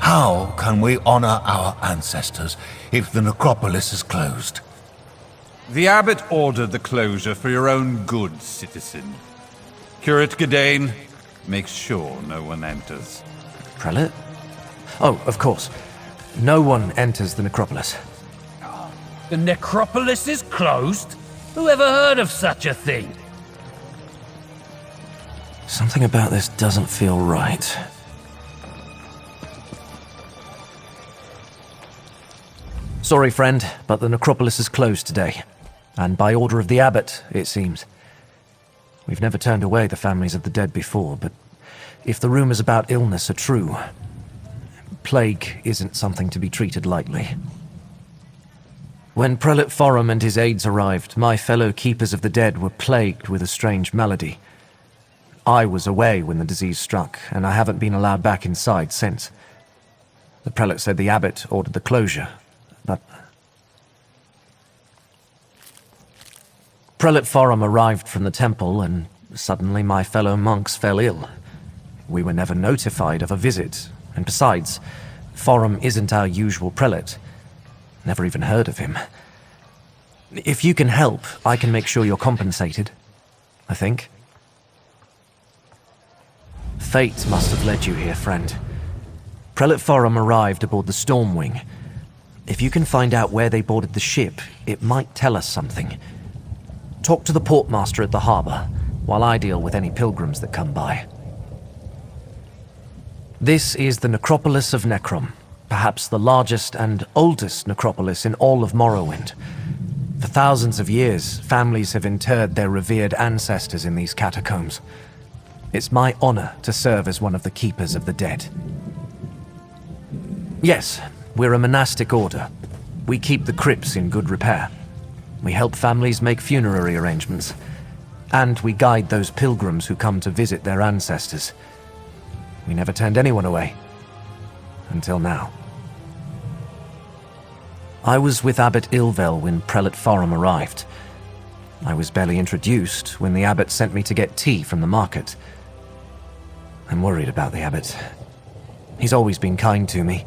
How can we honor our ancestors if the necropolis is closed? The abbot ordered the closure for your own good, citizen. Curate Gadayn, make sure no one enters. Prelate? Oh, of course. No one enters the necropolis. The necropolis is closed? Who ever heard of such a thing? Something about this doesn't feel right. Sorry, friend, but the necropolis is closed today. And by order of the abbot, it seems. We've never turned away the families of the dead before, but if the rumors about illness are true, plague isn't something to be treated lightly. When Prelate Faram and his aides arrived, my fellow keepers of the dead were plagued with a strange malady. I was away when the disease struck, and I haven't been allowed back inside since. The prelate said the abbot ordered the closure, but... Prelate Faram arrived from the temple, and suddenly my fellow monks fell ill. We were never notified of a visit, and besides, Faram isn't our usual prelate. Never even heard of him. If you can help, I can make sure you're compensated, I think. Fate must have led you here, friend. Prelate Faram arrived aboard the Stormwing. If you can find out where they boarded the ship, it might tell us something. Talk to the portmaster at the harbor, while I deal with any pilgrims that come by. This is the Necropolis of Necrom, perhaps the largest and oldest necropolis in all of Morrowind. For thousands of years, families have interred their revered ancestors in these catacombs. It's my honor to serve as one of the keepers of the dead. Yes, we're a monastic order. We keep the crypts in good repair. We help families make funerary arrangements. And we guide those pilgrims who come to visit their ancestors. We never turned anyone away. Until now. I was with Abbot Ilvel when Prelate Faram arrived. I was barely introduced when the abbot sent me to get tea from the market. I'm worried about the abbot. He's always been kind to me.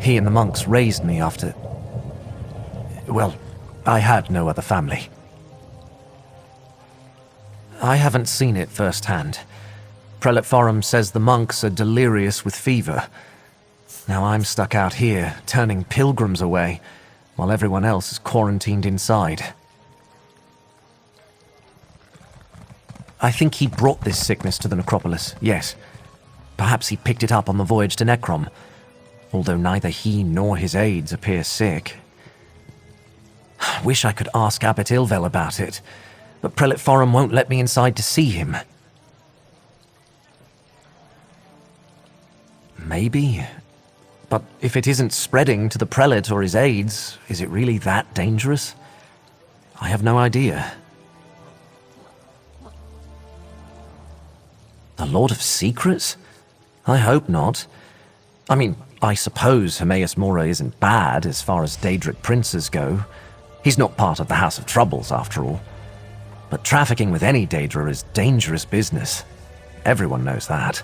He and the monks raised me after... well, I had no other family. I haven't seen it firsthand. Prelate Faram says the monks are delirious with fever. Now I'm stuck out here, turning pilgrims away, while everyone else is quarantined inside. I think he brought this sickness to the necropolis, yes. Perhaps he picked it up on the voyage to Necrom, although neither he nor his aides appear sick. I wish I could ask Abbot Ilvel about it, but Prelate Faram won't let me inside to see him. Maybe. But if it isn't spreading to the prelate or his aides, is it really that dangerous? I have no idea. The Lord of Secrets? I hope not. I mean, I suppose Hermaeus Mora isn't bad as far as Daedric princes go. He's not part of the House of Troubles, after all. But trafficking with any Daedra is dangerous business. Everyone knows that.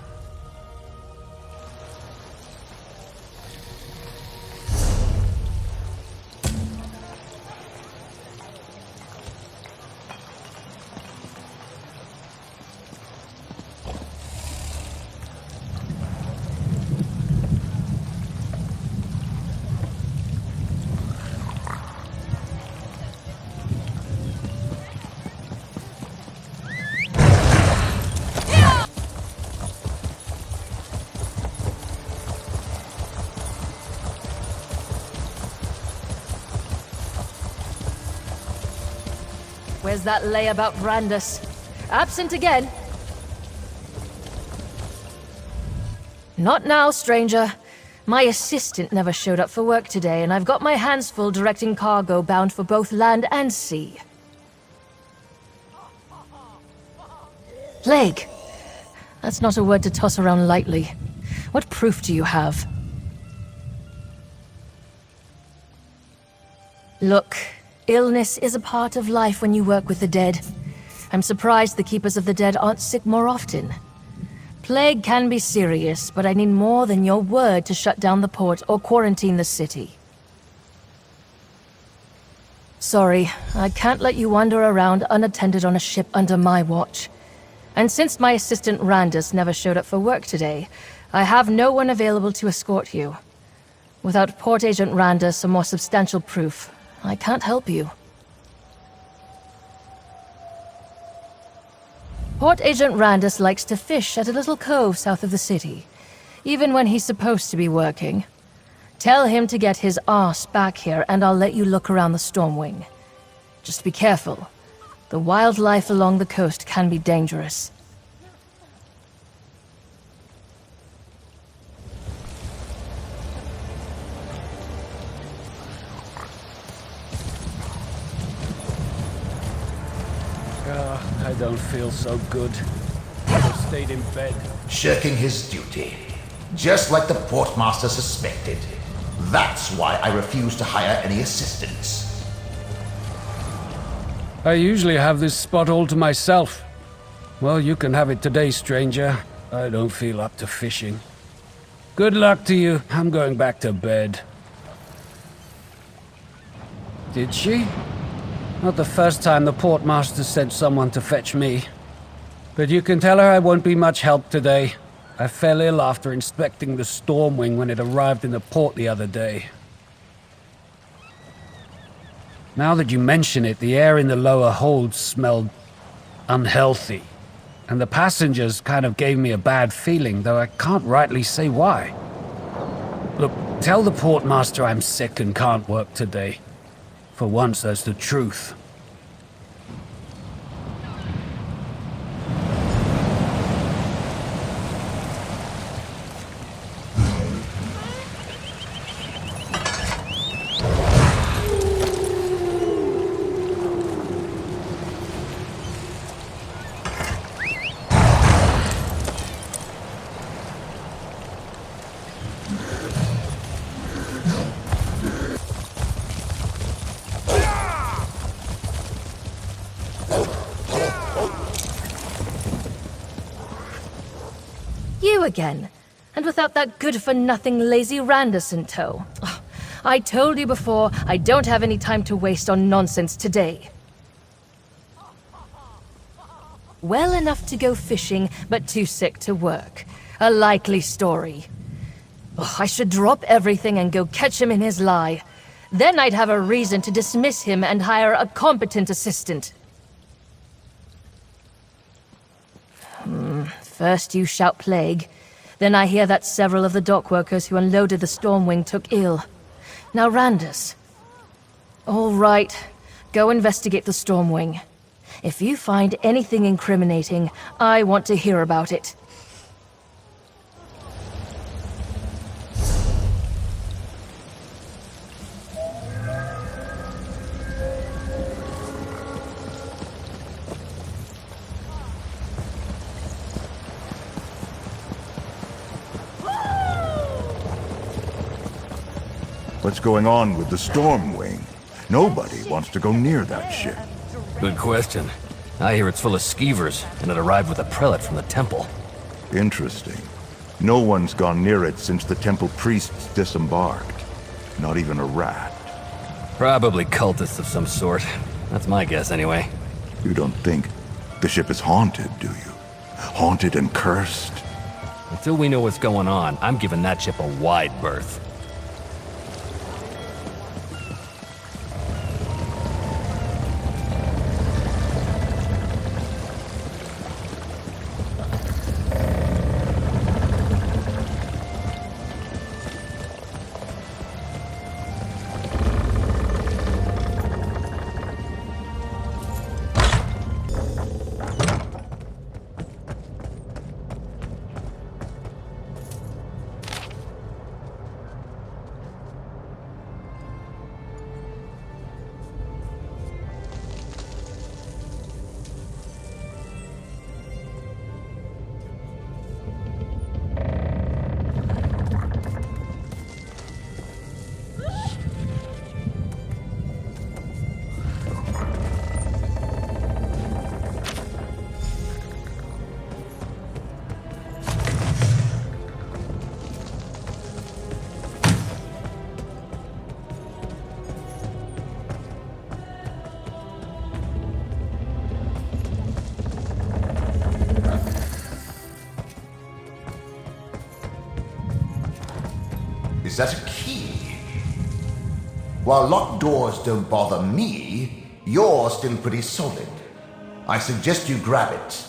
Where's that lay about Brandus? Absent again. Not now, stranger. My assistant never showed up for work today, and I've got my hands full directing cargo bound for both land and sea. Plague. That's not a word to toss around lightly. What proof do you have? Look, illness is a part of life when you work with the dead. I'm surprised the Keepers of the Dead aren't sick more often. Plague can be serious, but I need more than your word to shut down the port or quarantine the city. Sorry, I can't let you wander around unattended on a ship under my watch. And since my assistant Randus never showed up for work today, I have no one available to escort you. Without Port Agent Randus or more substantial proof, I can't help you. Port Agent Randus likes to fish at a little cove south of the city, even when he's supposed to be working. Tell him to get his arse back here and I'll let you look around the Stormwing. Just be careful. The wildlife along the coast can be dangerous. I don't feel so good. I have stayed in bed. Shirking his duty. Just like the portmaster suspected. That's why I refuse to hire any assistants. I usually have this spot all to myself. Well, you can have it today, stranger. I don't feel up to fishing. Good luck to you. I'm going back to bed. Did she? Not the first time the portmaster sent someone to fetch me. But you can tell her I won't be much help today. I fell ill after inspecting the Stormwing when it arrived in the port the other day. Now that you mention it, the air in the lower hold smelled unhealthy. And the passengers kind of gave me a bad feeling, though I can't rightly say why. Look, tell the portmaster I'm sick and can't work today. For once, that's the truth. You again, and without that good-for-nothing lazy Randus in tow. Ugh, I told you before, I don't have any time to waste on nonsense today. Well enough to go fishing, but too sick to work. A likely story. Ugh, I should drop everything and go catch him in his lie. Then I'd have a reason to dismiss him and hire a competent assistant. First you shout plague, then I hear that several of the dock workers who unloaded the Stormwing took ill. Now Randus. All right, go investigate the Stormwing. If you find anything incriminating, I want to hear about it. What's going on with the Stormwing? Nobody wants to go near that ship. Good question. I hear it's full of skeevers, and it arrived with a prelate from the temple. Interesting. No one's gone near it since the temple priests disembarked. Not even a rat. Probably cultists of some sort. That's my guess, anyway. You don't think the ship is haunted, do you? Haunted and cursed? Until we know what's going on, I'm giving that ship a wide berth. that a key? While locked doors don't bother me, you're still pretty solid. I suggest you grab it.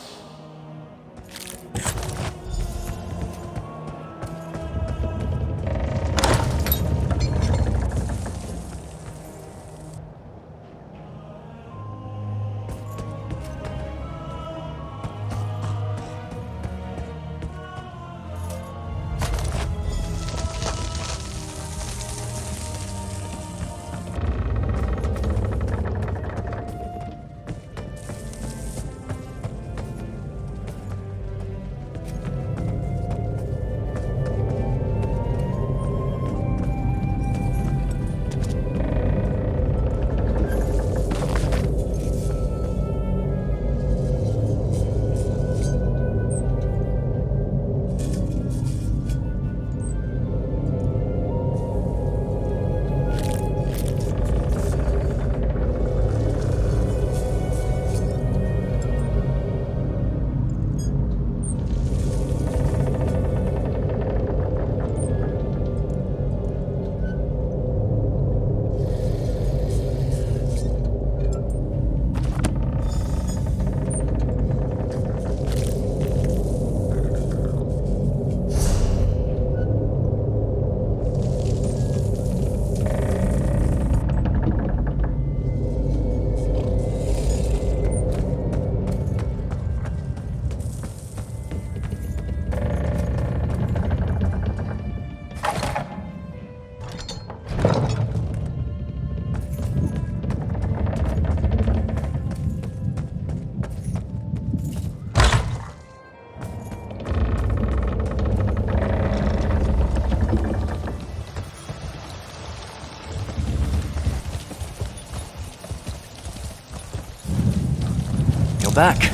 Back.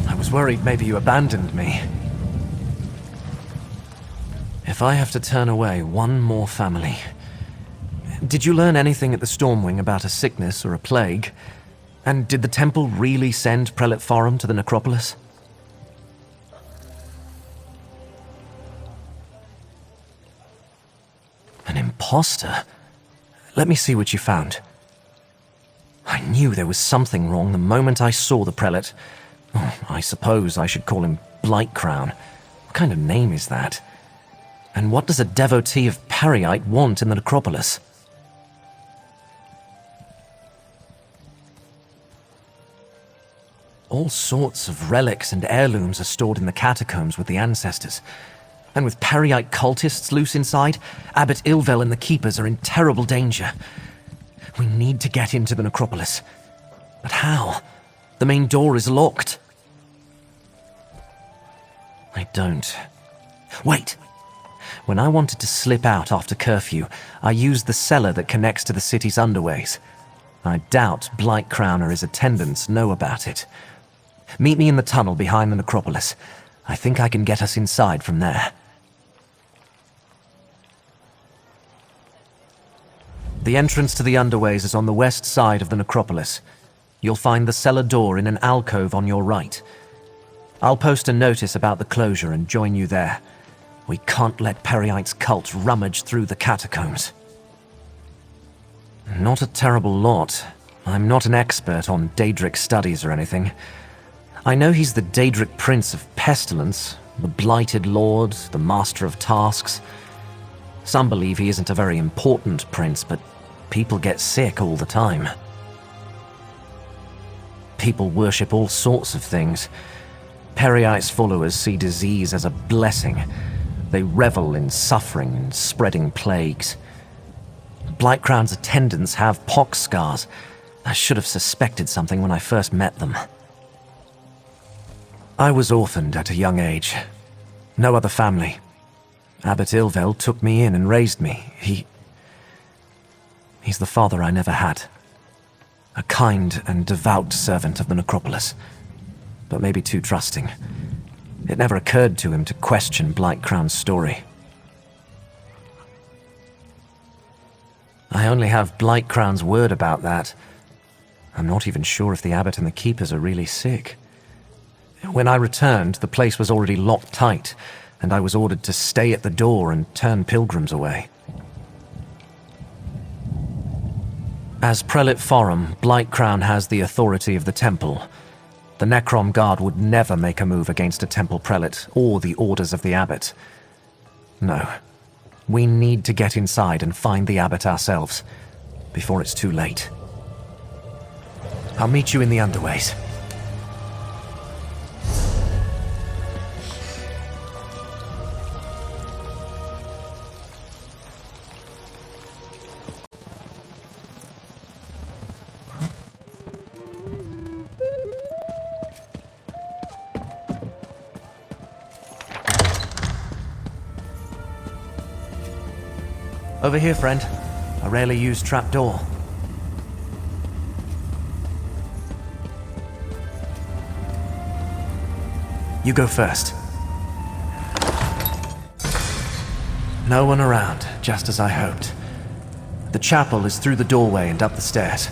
I was worried maybe you abandoned me. If I have to turn away one more family... Did you learn anything at the Stormwing about a sickness or a plague? And did the temple really send Prelate Faram to the Necropolis? An imposter? Let me see what you found. I knew there was something wrong the moment I saw the prelate. Oh, I suppose I should call him Blightcrown. What kind of name is that? And what does a devotee of Periite want in the necropolis? All sorts of relics and heirlooms are stored in the catacombs with the ancestors. And with Periite cultists loose inside, Abbot Ilvel and the Keepers are in terrible danger. We need to get into the necropolis. But how? The main door is locked. I don't. Wait! When I wanted to slip out after curfew, I used the cellar that connects to the city's underways. I doubt Blightcrown or his attendants know about it. Meet me in the tunnel behind the necropolis. I think I can get us inside from there. The entrance to the underways is on the west side of the necropolis. You'll find the cellar door in an alcove on your right. I'll post a notice about the closure and join you there. We can't let Periite's cult rummage through the catacombs. Not a terrible lot. I'm not an expert on Daedric studies or anything. I know he's the Daedric Prince of Pestilence, the Blighted Lord, the Master of Tasks. Some believe he isn't a very important prince, but people get sick all the time. People worship all sorts of things. Periite's followers see disease as a blessing. They revel in suffering and spreading plagues. Blightcrown's attendants have pox scars. I should have suspected something when I first met them. I was orphaned at a young age. No other family. Abbot Ilvel took me in and raised me. He's the father I never had. A kind and devout servant of the necropolis, but maybe too trusting. It never occurred to him to question Blightcrown's story. I only have Blightcrown's word about that. I'm not even sure if the abbot and the keepers are really sick. When I returned, the place was already locked tight, and I was ordered to stay at the door and turn pilgrims away. As Prelate Faram, Blightcrown has the authority of the temple. The Necrom Guard would never make a move against a temple prelate or the orders of the abbot. No. We need to get inside and find the abbot ourselves, before it's too late. I'll meet you in the underways. Over here, friend. A rarely used trapdoor. You go first. No one around, just as I hoped. The chapel is through the doorway and up the stairs.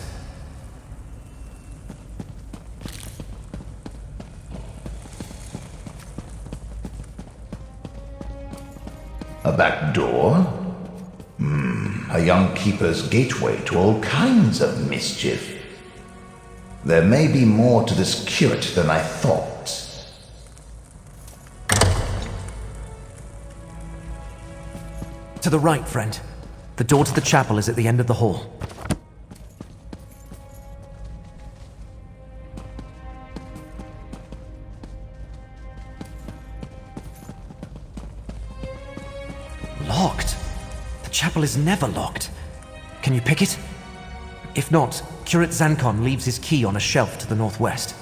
A back door? A young keeper's gateway to all kinds of mischief. There may be more to this curate than I thought. To the right, friend. The door to the chapel is at the end of the hall. Locked? The chapel is never locked. Can you pick it? If not, Curate Zancon leaves his key on a shelf to the northwest.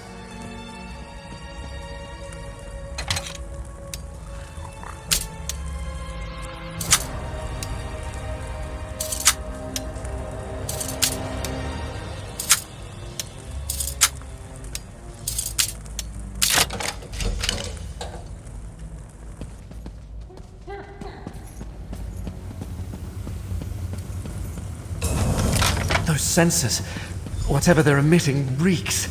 Those sensors, whatever they're emitting, reeks.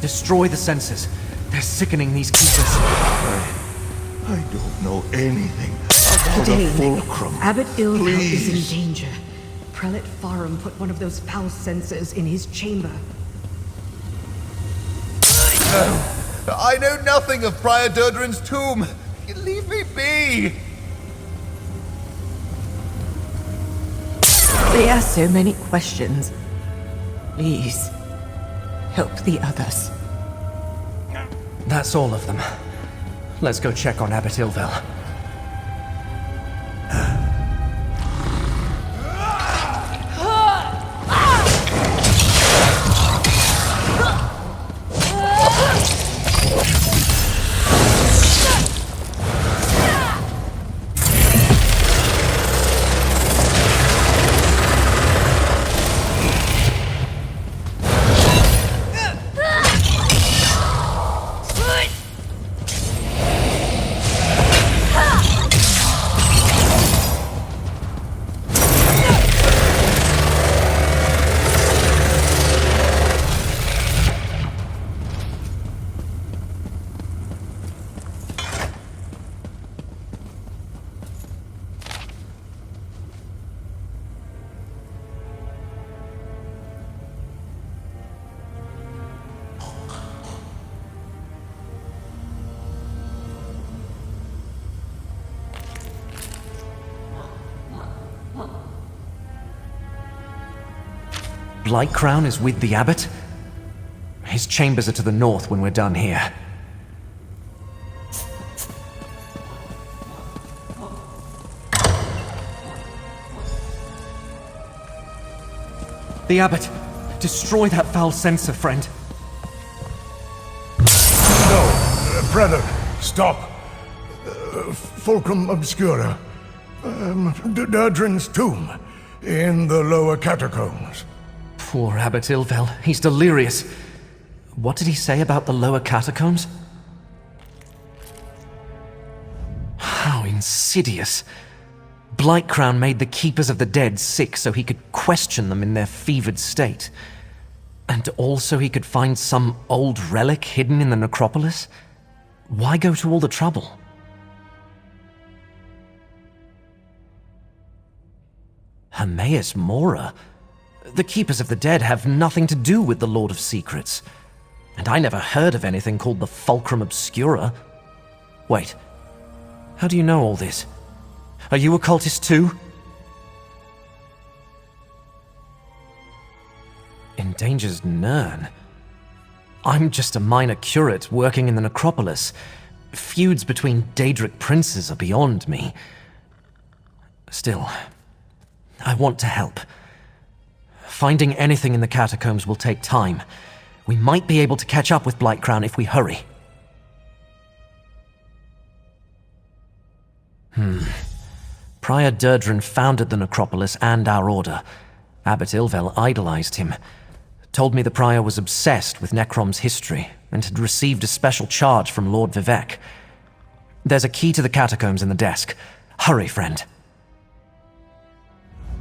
Destroy the sensors. They're sickening these keepers. I don't know anything about a Gadayn, fulcrum. Abbot Ilvel is Please. in danger. Prelate Faram put one of those foul sensors in his chamber. I know nothing of Prior Durdrin's tomb. Leave me be. They ask so many questions. Please, help the others. That's all of them. Let's go check on Abbot Ilvel. Blightcrown is with the abbot? His chambers are to the north when we're done here. The abbot! Destroy that foul sensor, friend. No, brother, stop. Fulcrum Obscura. Durdrin's tomb in the lower catacombs. Poor Abbot Ilvel. He's delirious. What did he say about the lower catacombs? How insidious. Blightcrown made the Keepers of the Dead sick so he could question them in their fevered state. And also he could find some old relic hidden in the necropolis? Why go to all the trouble? Hermaeus Mora? The Keepers of the Dead have nothing to do with the Lord of Secrets. And I never heard of anything called the Fulcrum Obscura. Wait, how do you know all this? Are you a cultist too? Endanger's Nern? I'm just a minor curate working in the Necropolis. Feuds between Daedric princes are beyond me. Still, I want to help. Finding anything in the catacombs will take time. We might be able to catch up with Blightcrown if we hurry. Prior Durdren founded the Necropolis and our order. Abbot Ilvel idolized him. Told me the Prior was obsessed with Necrom's history and had received a special charge from Lord Vivec. There's a key to the catacombs in the desk. Hurry, friend.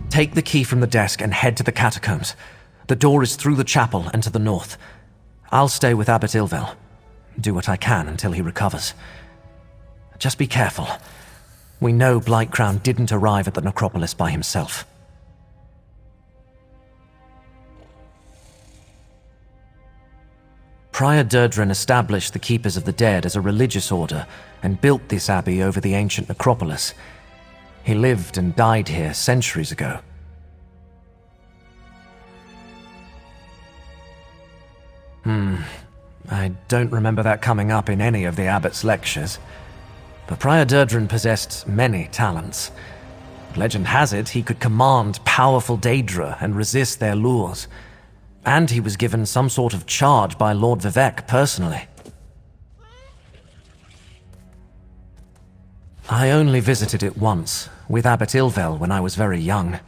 Take the key from the desk and head to the catacombs. The door is through the chapel and to the north. I'll stay with Abbot Ilvel. Do what I can until he recovers. Just be careful. We know Blightcrown didn't arrive at the Necropolis by himself. Prior Durdren established the Keepers of the Dead as a religious order and built this abbey over the ancient necropolis. He lived and died here centuries ago. I don't remember that coming up in any of the abbot's lectures. But Prior Durdren possessed many talents. Legend has it he could command powerful Daedra and resist their lures. And he was given some sort of charge by Lord Vivec personally. I only visited it once, with Abbot Ilvel when I was very young.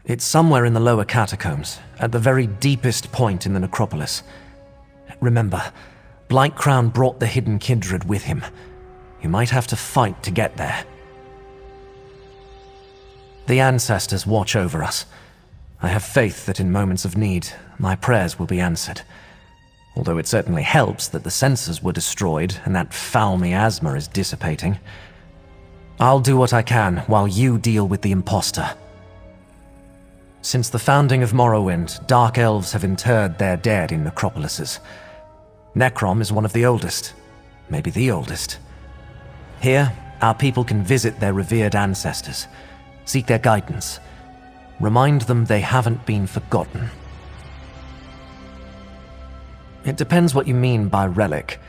It's somewhere in the lower catacombs, at the very deepest point in the necropolis. Remember, Blightcrown brought the hidden kindred with him. You might have to fight to get there. The ancestors watch over us. I have faith that in moments of need, my prayers will be answered. Although it certainly helps that the sensors were destroyed and that foul miasma is dissipating. I'll do what I can while you deal with the imposter. Since the founding of Morrowind, Dark Elves have interred their dead in necropolises. Necrom is one of the oldest, maybe the oldest. Here, our people can visit their revered ancestors, seek their guidance, remind them they haven't been forgotten. It depends what you mean by relic.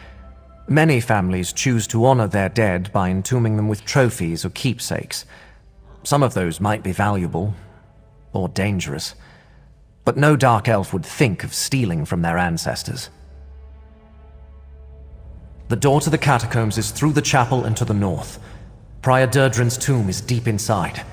Many families choose to honor their dead by entombing them with trophies or keepsakes. Some of those might be valuable, or dangerous, but no Dark Elf would think of stealing from their ancestors. The door to the catacombs is through the chapel and to the north. Prior Durdren's tomb is deep inside.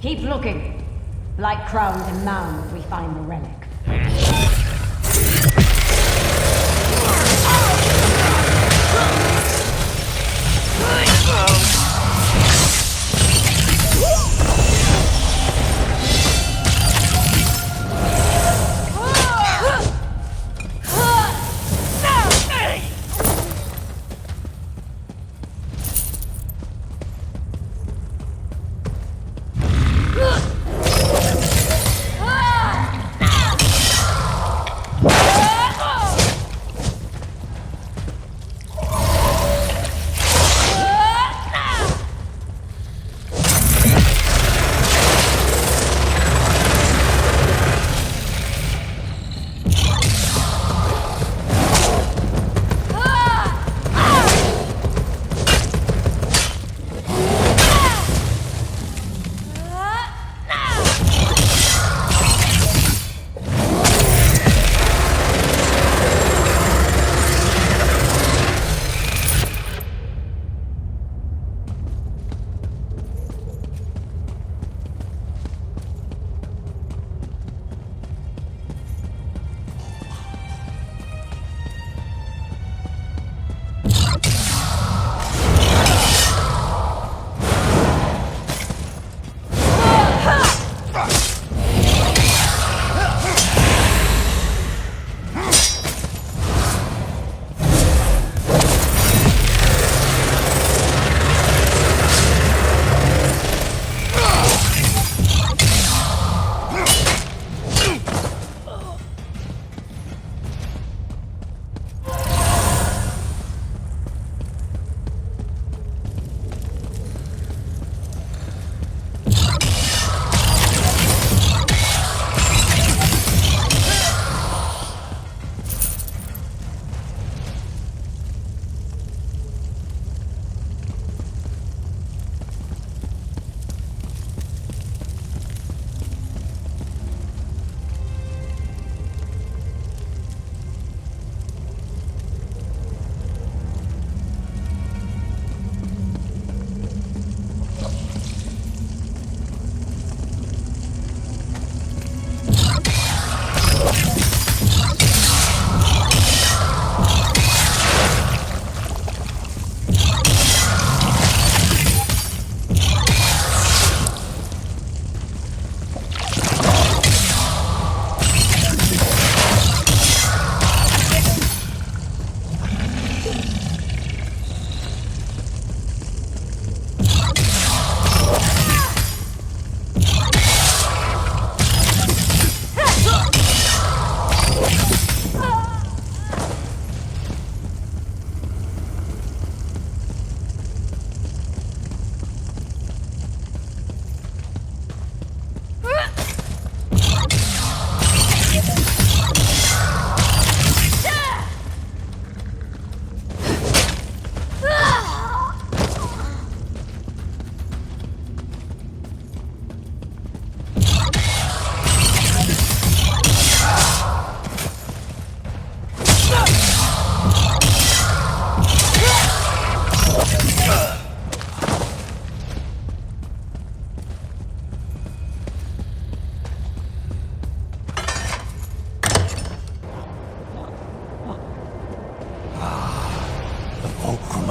Keep looking. Like crowned and mound, we find the relic.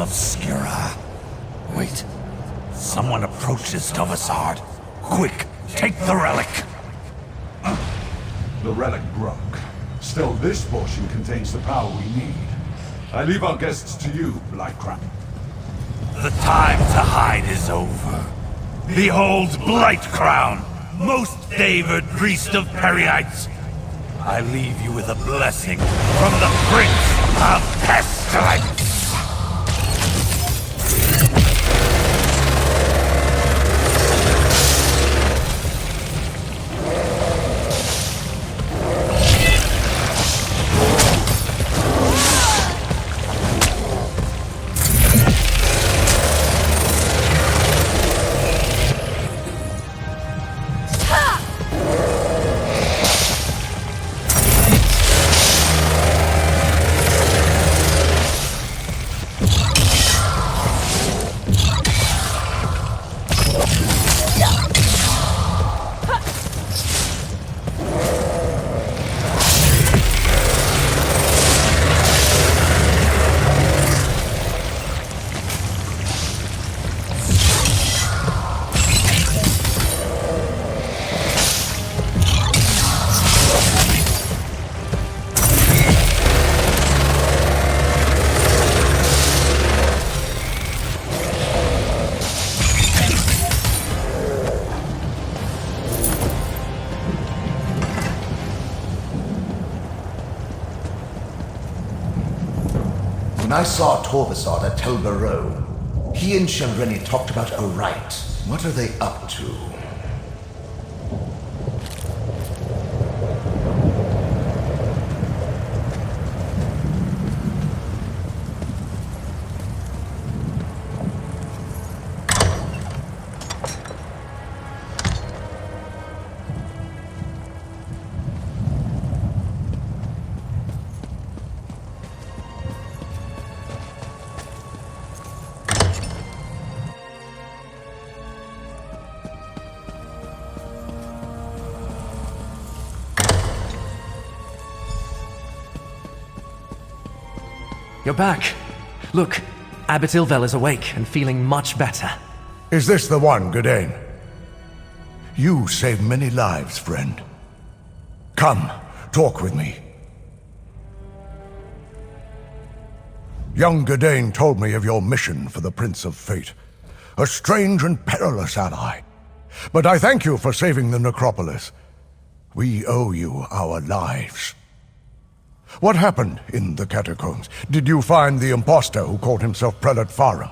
Obscura. Wait. Someone approaches Tovasard. Quick, take the relic. The relic broke. Still, this portion contains the power we need. I leave our guests to you, Black Crown. The time to hide is over. Behold Blight Crown, most favored priest of Periites. I leave you with a blessing from the Prince of Pestilence. When I saw Torvasard at Tel Barrow, he and Shalreni talked about a rite. What are they up to? You're back. Look, Abbot Ilvel is awake and feeling much better. Is this the one, Gadayn? You saved many lives, friend. Come, talk with me. Young Gadayn told me of your mission for the Prince of Fate. A strange and perilous ally. But I thank you for saving the Necropolis. We owe you our lives. What happened in the catacombs? Did you find the impostor who called himself Prelate Faram?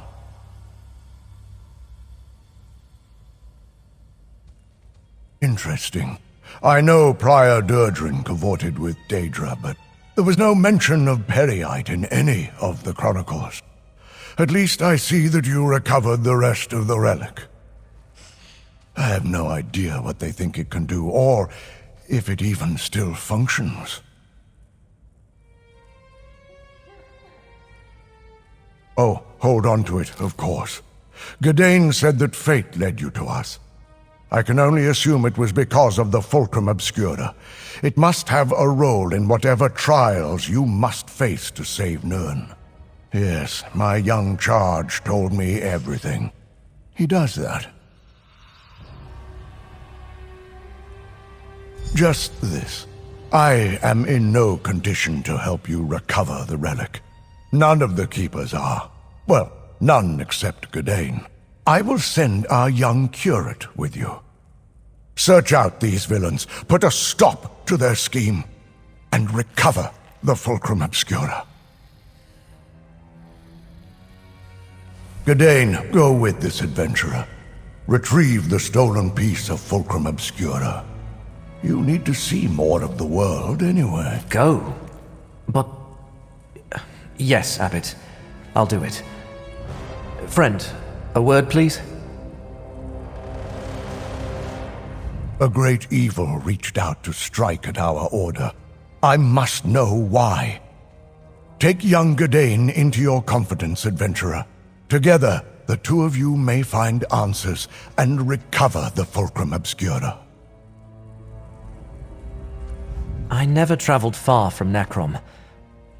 Interesting. I know Prior Durdrin cavorted with Daedra, but there was no mention of Periite in any of the chronicles. At least I see that you recovered the rest of the relic. I have no idea what they think it can do, or if it even still functions. Oh, hold on to it, of course. Gadayn said that fate led you to us. I can only assume it was because of the Fulcrum Obscura. It must have a role in whatever trials you must face to save Nirn. Yes, my young charge told me everything. He does that. Just this. I am in no condition to help you recover the relic. None of the Keepers are. Well, none except Gadayn. I will send our young curate with you. Search out these villains, put a stop to their scheme, and recover the Fulcrum Obscura. Gadayn, go with this adventurer. Retrieve the stolen piece of Fulcrum Obscura. You need to see more of the world anyway. Go? But... Yes, Abbot. I'll do it. Friend, a word, please? A great evil reached out to strike at our order. I must know why. Take young Gadayn into your confidence, adventurer. Together, the two of you may find answers and recover the Fulcrum Obscura. I never traveled far from Necrom.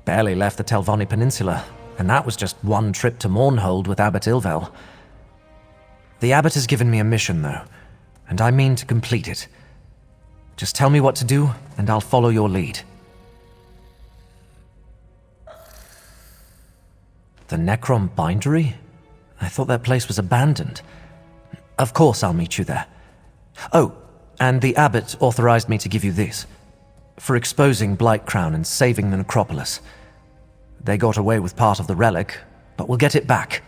Barely left the Telvanni Peninsula. And that was just one trip to Mournhold with Abbot Ilvel. The Abbot has given me a mission, though, and I mean to complete it. Just tell me what to do, and I'll follow your lead. The Necrom Bindery? I thought that place was abandoned. Of course I'll meet you there. Oh, and the Abbot authorized me to give you this. For exposing Blightcrown and saving the Necropolis. They got away with part of the relic, but we'll get it back.